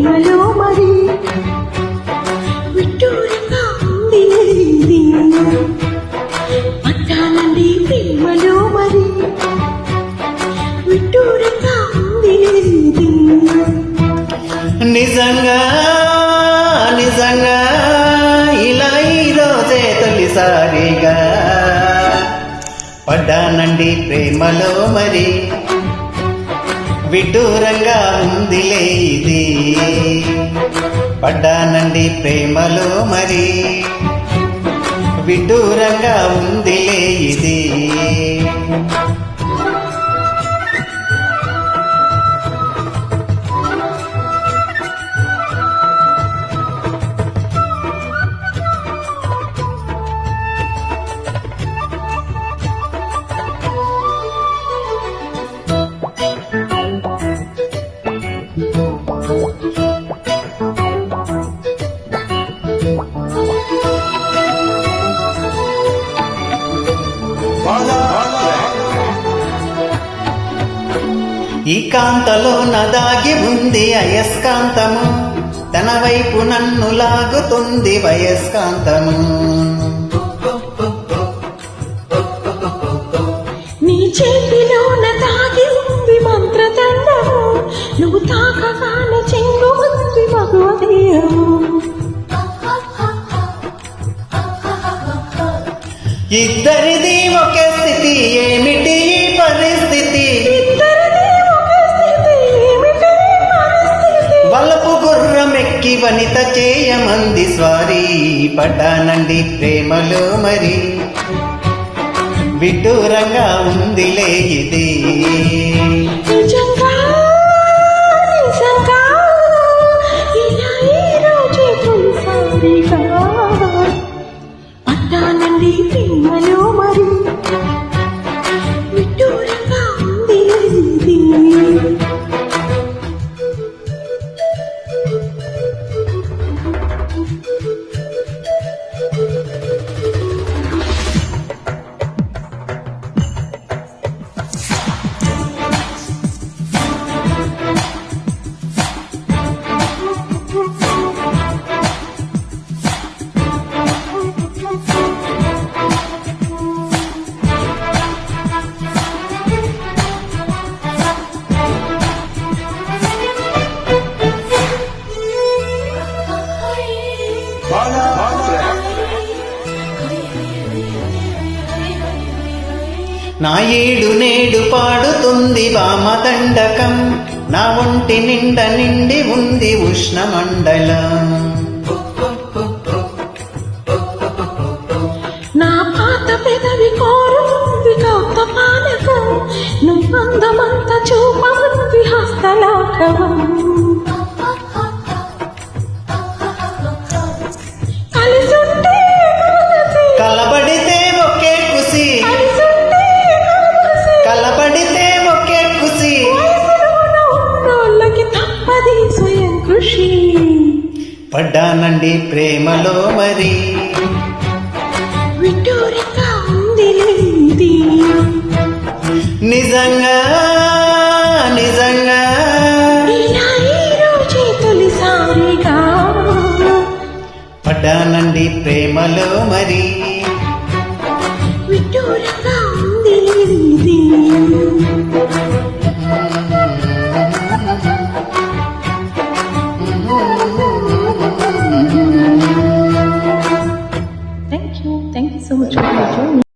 ప్రేమలో మరి విడ్డూరంగా ఉంది ఇది పట్టానండి ప్రేమలో మరి విడ్డూరంగా ఉంది ఇది నిజంగా నిజంగా ఇలా ఈరోజే తొలిసారిగా పడ్డానండి ప్రేమలో మరి విడ్డూరంగా ఉందిలే ఇది పడ్డానండి ప్రేమలో మరి విడ్డూరంగా ఉందిలే ఇది ఈ కాంతలో నదాగి ఉంది అయస్కాంతము తన వైపు నన్ను లాగుతుంది వయస్కాంతము నీ చేతిలో నదాగి ఉంది మంత్రదండము నువ్వు తాకగానే చెంగు ఉంది మగువదేయము ఇద్దరిది ఒకే స్థితి ఏమిటి పరిస్థితి వలపు గుర్రమెక్కి వనిత చేయమంది స్వారీ పడ్డానండి ప్రేమలో మరి విడ్డూరంగా ఉందిలే ఇది పడ్డానండి ప్రేమలో మరి విడ్డూరంగా ఉంది ఇది నా ఏడు నేడు పాడుతుంది వామదండకం నా ఒంటి నిండ నిండి ఉంది ఉష్ణమండలం నా పాత పెదవి కోరుతుంది కౌతపానకం నువ్వందమంత చూపముంది హస్తలాఘవం కలిసుంటే కలబడితే ఒకే కుసి కలబడితే ఒకే కుసి ఉన్నోళ్ళకి తప్పది స్వయం కృషి పడ్డానండి ప్రేమలో మరి విడ్డూరంగా ఉంది ఇది నిజంగా నిజంగా ఇలా ఈరోజే తొలిసారిగా పడ్డానండి ప్రేమలో మరి విడ్డూరంగా